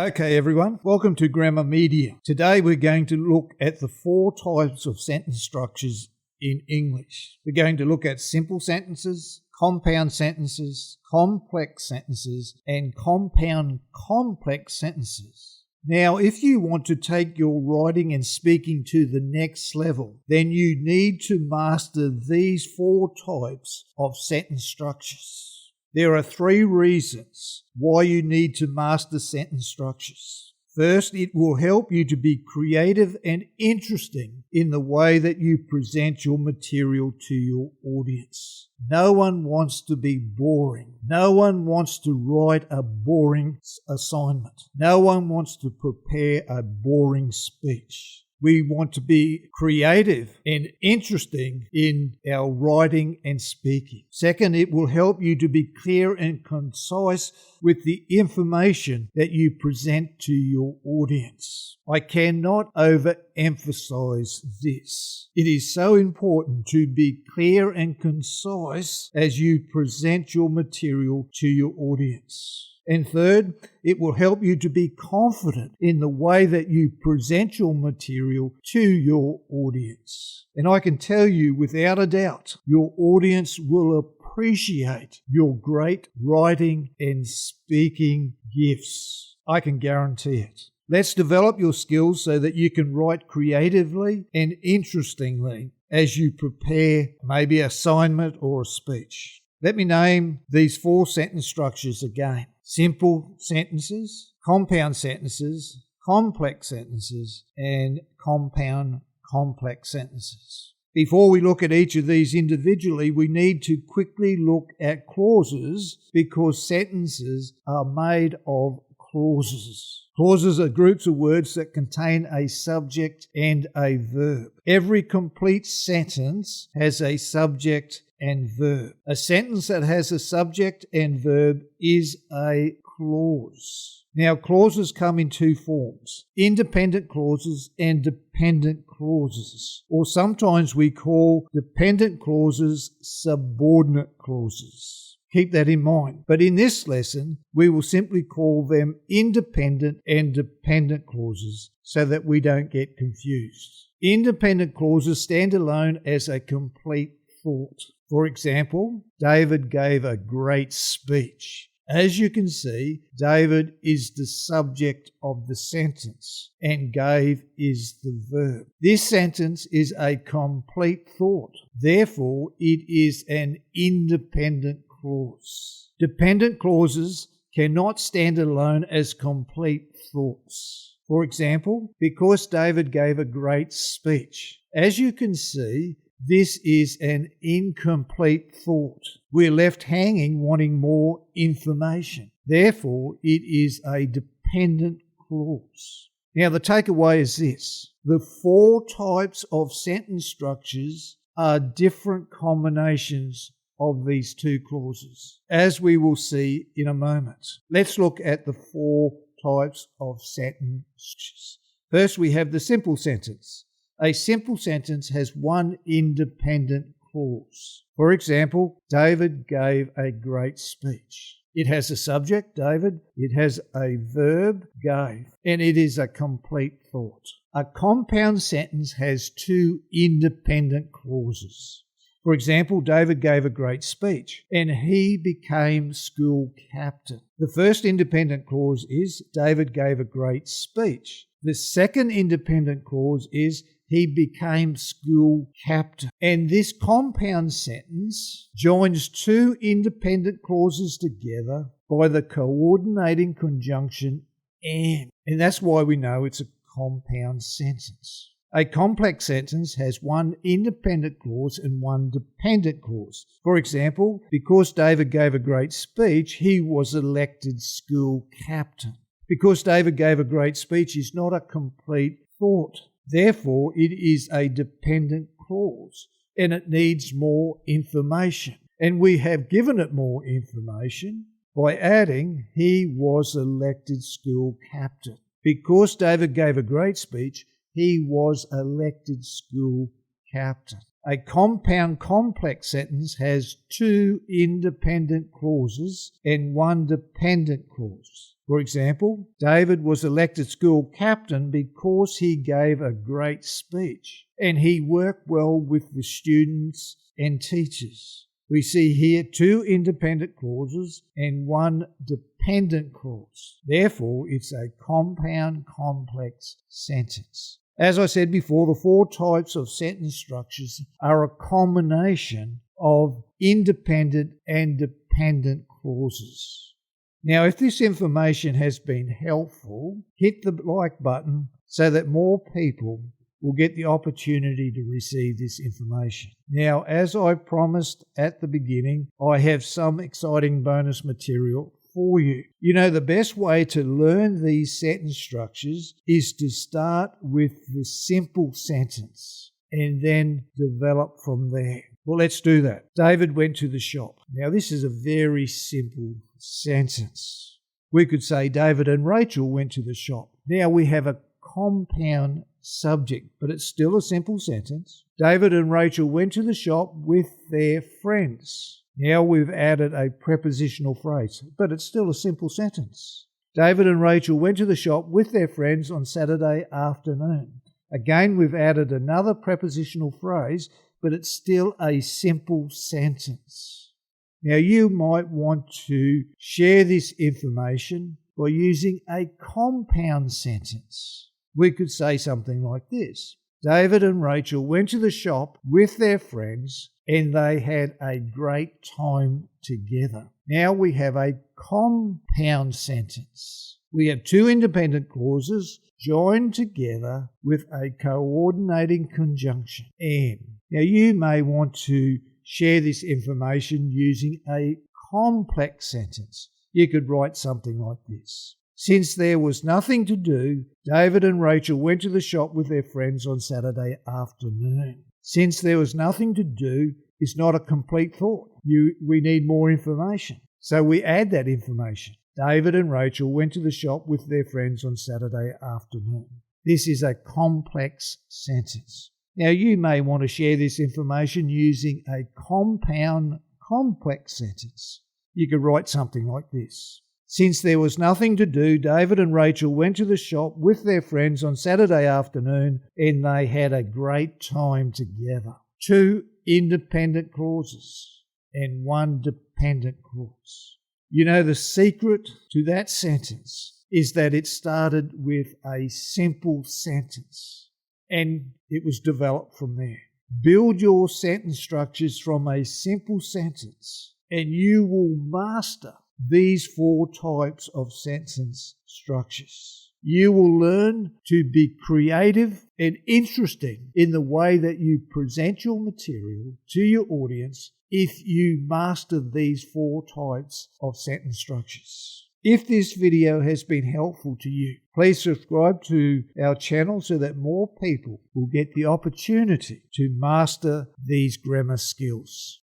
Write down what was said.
Okay everyone, welcome to Grammar Media. Today we're going to look at the 4 types of sentence structures in English. We're going to look at simple sentences, compound sentences, complex sentences, and compound complex sentences. Now, if you want to take your writing and speaking to the next level, then you need to master these 4 types of sentence structures. There are 3 reasons why you need to master sentence structures. First, it will help you to be creative and interesting in the way that you present your material to your audience. No one wants to be boring. No one wants to write a boring assignment. No one wants to prepare a boring speech. We want to be creative and interesting in our writing and speaking. Second, it will help you to be clear and concise with the information that you present to your audience. I cannot overemphasize this. It is so important to be clear and concise as you present your material to your audience. And third, it will help you to be confident in the way that you present your material to your audience. And I can tell you without a doubt, your audience will appreciate your great writing and speaking gifts. I can guarantee it. Let's develop your skills so that you can write creatively and interestingly as you prepare maybe an assignment or a speech. Let me name these 4 sentence structures again. Simple sentences, compound sentences, complex sentences, and compound complex sentences. Before we look at each of these individually, we need to quickly look at clauses because sentences are made of clauses. Clauses are groups of words that contain a subject and a verb. Every complete sentence has a subject and verb. A sentence that has a subject and verb is a clause. Now, clauses come in 2 forms: independent clauses and dependent clauses, or sometimes we call dependent clauses subordinate clauses. Keep that in mind. But in this lesson, we will simply call them independent and dependent clauses so that we don't get confused. Independent clauses stand alone as a complete thought. For example, David gave a great speech. As you can see, David is the subject of the sentence and gave is the verb. This sentence is a complete thought. Therefore, it is an independent clause. Dependent clauses cannot stand alone as complete thoughts. For example, because David gave a great speech. As you can see, this is an incomplete thought. We're left hanging wanting more information. Therefore, it is a dependent clause. Now, the takeaway is this. The 4 types of sentence structures are different combinations of these 2 clauses, as we will see in a moment. Let's look at the 4 types of sentence structures. First, we have the simple sentence. A simple sentence has 1 independent clause. For example, David gave a great speech. It has a subject, David. It has a verb, gave. And it is a complete thought. A compound sentence has 2 independent clauses. For example, David gave a great speech and he became school captain. The first independent clause is David gave a great speech. The second independent clause is he became school captain. And this compound sentence joins 2 independent clauses together by the coordinating conjunction and. And that's why we know it's a compound sentence. A complex sentence has 1 independent clause and 1 dependent clause. For example, because David gave a great speech, he was elected school captain. Because David gave a great speech is not a complete thought. Therefore, it is a dependent clause and it needs more information. And we have given it more information by adding, he was elected school captain. Because David gave a great speech, he was elected school captain. A compound complex sentence has 2 independent clauses and 1 dependent clause. For example, David was elected school captain because he gave a great speech and he worked well with the students and teachers. We see here 2 independent clauses and 1 dependent clause. Therefore, it's a compound complex sentence. As I said before, the 4 types of sentence structures are a combination of independent and dependent clauses. Now, if this information has been helpful, hit the like button so that more people will get the opportunity to receive this information. Now, as I promised at the beginning, I have some exciting bonus material for you. You know, the best way to learn these sentence structures is to start with the simple sentence and then develop from there. Well, let's do that. David went to the shop. Now, this is a very simple sentence. We could say David and Rachel went to the shop. Now we have a compound subject, but it's still a simple sentence. David and Rachel went to the shop with their friends. Now we've added a prepositional phrase, but it's still a simple sentence. David and Rachel went to the shop with their friends on Saturday afternoon. Again, we've added another prepositional phrase, but it's still a simple sentence. Now, you might want to share this information by using a compound sentence. We could say something like this. David and Rachel went to the shop with their friends and they had a great time together. Now we have a compound sentence. We have 2 independent clauses joined together with a coordinating conjunction, and. Now you may want to share this information using a complex sentence. You could write something like this. Since there was nothing to do, David and Rachel went to the shop with their friends on Saturday afternoon. Since there was nothing to do is not a complete thought. We need more information. So we add that information. David and Rachel went to the shop with their friends on Saturday afternoon. This is a complex sentence. Now, you may want to share this information using a compound complex sentence. You could write something like this. Since there was nothing to do, David and Rachel went to the shop with their friends on Saturday afternoon and they had a great time together. 2 independent clauses and 1 dependent clause. You know, the secret to that sentence is that it started with a simple sentence. And it was developed from there. Build your sentence structures from a simple sentence and you will master these 4 types of sentence structures. You will learn to be creative and interesting in the way that you present your material to your audience if you master these 4 types of sentence structures. If this video has been helpful to you, please subscribe to our channel so that more people will get the opportunity to master these grammar skills.